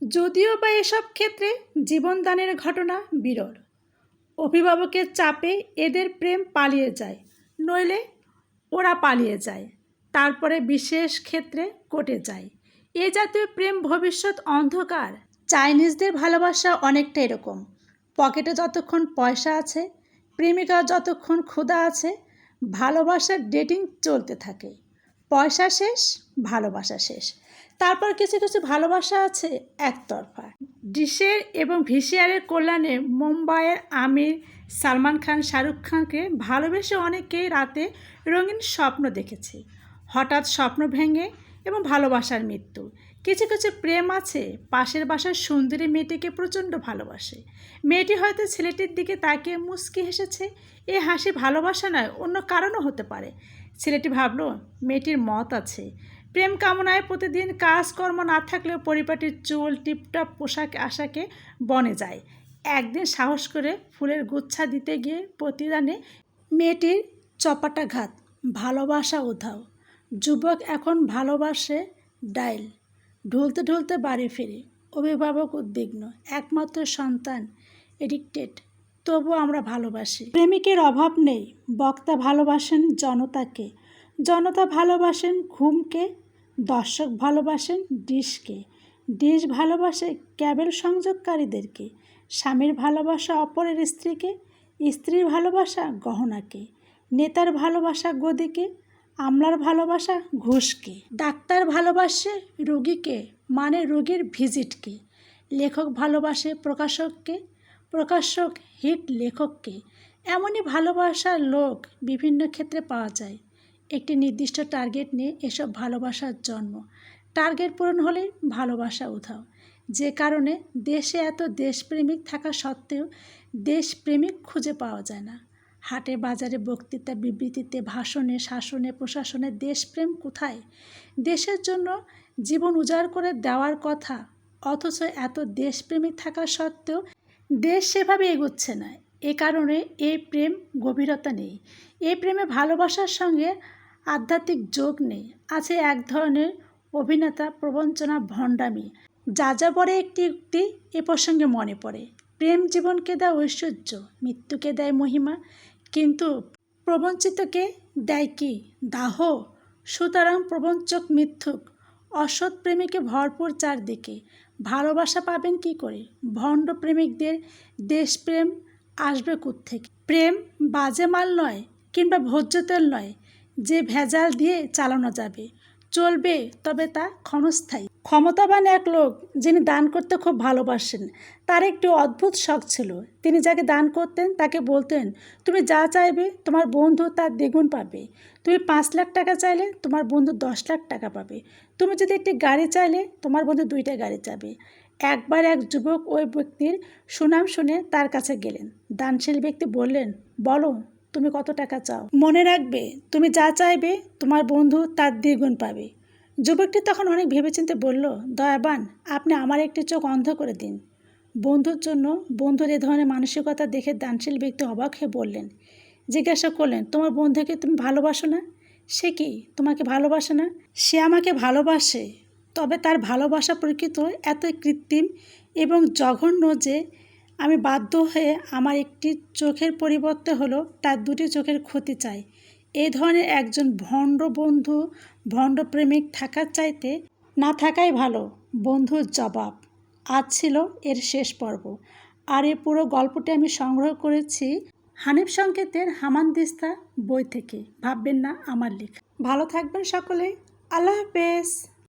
যদিও বা এসব ক্ষেত্রে জীবনদানের ঘটনা বিরল। অভিভাবকের চাপে এদের প্রেম পালিয়ে যায়, নইলে ওরা পালিয়ে যায়, তারপরে বিশেষ ক্ষেত্রে কটে যায়। এ জাতীয় প্রেম ভবিষ্যৎ অন্ধকার। চাইনিজদের ভালোবাসা অনেকটা এরকম। পকেটে যতক্ষণ পয়সা আছে, প্রেমিকা যতক্ষণ ক্ষুধা আছে, ভালোবাসার ডেটিং চলতে থাকে। পয়সা শেষ, ভালোবাসা শেষ। তারপর কিছু কিছু ভালোবাসা আছে একতরফা। ডিশের এবং ভিসিআরের কল্যাণে মুম্বাইয়ের আমির, সালমান খান, শাহরুখ খানকে ভালোবেসে অনেকেই রাতে রঙিন স্বপ্ন দেখেছে। হঠাৎ স্বপ্ন ভেঙে এবং ভালোবাসার মৃত্যু। কিছু কিছু প্রেম আছে পাশের বাসার সুন্দরী মেয়েটিকে প্রচণ্ড ভালোবাসে। মেয়েটি হয়তো ছেলেটির দিকে তাকিয়ে মুচকি হেসেছে। এ হাসি ভালোবাসা নয়, অন্য কারণও হতে পারে। ছেলেটি ভাবলো মেয়েটির মত আছে। প্রেম কামনায় প্রতিদিন কাজকর্ম না থাকলেও পরিপাটির চুল, টিপটপ পোশাক আশাকে বনে যায়। একদিন সাহস করে ফুলের গুচ্ছা দিতে গিয়ে প্রতিদানে মেয়েটির চপাটাঘাত, ভালোবাসা উধাও। যুবক এখন ভালোবাসে ডাইল। ঢুলতে ঢুলতে বাড়ি ফিরে, অভিভাবক উদ্বিগ্ন, একমাত্র সন্তান এডিক্টেড, তবুও আমরা ভালোবাসি। প্রেমিকের অভাব নেই, বক্তা ভালোবাসেন জনতাকে, জনতা ভালোবাসেন ঘুমকে, দর্শক ভালোবাসেন ডিশকে, ডিশ ভালোবাসে ক্যাবেল সংযোগকারীদেরকে, স্বামীর ভালোবাসা অপরের স্ত্রীকে, স্ত্রীর ভালোবাসা গহনাকে, নেতার ভালোবাসা গদিকে, আমলার ভালোবাসা ঘুষকে, ডাক্তার ভালোবাসে রোগীকে মানে রোগীর ভিজিটকে, লেখক ভালোবাসে প্রকাশককে, প্রকাশক হিট লেখককে। এমনই ভালোবাসার লোক বিভিন্ন ক্ষেত্রে পাওয়া যায়। একটি নির্দিষ্ট টার্গেট নিয়ে এসব ভালোবাসার জন্ম। টার্গেট পূরণ হলেই ভালোবাসা উধাও। যে কারণে দেশে এত দেশপ্রেমিক থাকা সত্ত্বেও দেশপ্রেমিক খুঁজে পাওয়া যায় না। হাটে বাজারে বক্তৃতা বিবৃতিতে ভাষণে শাসনে প্রশাসনে দেশপ্রেম কোথায়? দেশের জন্য জীবন উজাড় করে দেওয়ার কথা, অথচ এত দেশপ্রেমিক থাকা সত্ত্বেও দেশ সেভাবে এগোচ্ছে না। এ কারণে এই প্রেম গভীরতা নেই। এই প্রেমে ভালোবাসার সঙ্গে আধ্যাত্মিক যোগ নেই। আছে এক ধরনের অভিনেতা প্রবঞ্চনা, ভণ্ডামি। যাযাবরে একটি উক্তি এ প্রসঙ্গে মনে পড়ে। প্রেম জীবনকে দেয় ঐশ্বর্য, মৃত্যুকে দেয় মহিমা, কিন্তু প্রবঞ্চিতকে দেয় কি? দাহ। সুতরাং প্রবঞ্চক মিথ্যুক, অসৎ প্রেমিকে ভরপুর চারদিকে। ভালোবাসা পাবেন কি করে? ভণ্ড প্রেমিকদের দেশপ্রেম আসবে কোত্থেকে? প্রেম বাজে মাল নয়, কিংবা ভোজ্য তেল নয় যে ভেজাল দিয়ে চালানো যাবে, চলবে, তবে তা ক্ষণস্থায়ী। ক্ষমতাবান এক লোক যিনি দান করতে খুব ভালোবাসেন, তার একটি অদ্ভুত শখ ছিল। তিনি যাকে দান করতেন তাকে বলতেন, তুমি যা চাইবে তোমার বন্ধু তার দ্বিগুণ পাবে। তুমি 5 লাখ টাকা চাইলে তোমার বন্ধু 10 লাখ টাকা পাবে। তুমি যদি একটি গাড়ি চাইলে তোমার বন্ধু 2টা গাড়ি চাবে। একবার এক যুবক ওই ব্যক্তির সুনাম শুনে তার কাছে গেলেন। দানশীল ব্যক্তি বললেন, বলো তুমি কত টাকা চাও? মনে রাখবে তুমি যা চাইবে তোমার বন্ধু তার দ্বিগুণ পাবে। যুবকটি তখন অনেক ভেবেচিন্তে বলল, দয়াবান, আপনি আমার একটি চোখ অন্ধ করে দিন। বন্ধুর জন্য বন্ধুর এ ধরনের মানসিকতা দেখে দানশীল ব্যক্তি অবাক হয়ে বললেন, জিজ্ঞাসা করলেন, তোমার বন্ধুকে তুমি ভালোবাসো না? সে কি তোমাকে ভালোবাসে না? সে আমাকে ভালোবাসে, তবে তার ভালোবাসা প্রকৃত এত কৃত্রিম এবং জঘন্য যে আমি বাধ্য হয়ে আমার একটি চোখের পরিবর্তে হলো তার 2টি চোখের ক্ষতি চাই। এই ধরনের একজন ভণ্ড বন্ধু, ভণ্ড প্রেমিক থাকার চাইতে না থাকাই ভালো। বন্ধুর জবাব। আজ ছিল এর শেষ পর্ব। আর এই পুরো গল্পটি আমি সংগ্রহ করেছি হানিফ সংকেতের হামানদিস্তা বই থেকে। ভাববেন না আমার লেখা। ভালো থাকবেন সকলে। আল্লাহ হাফেজ।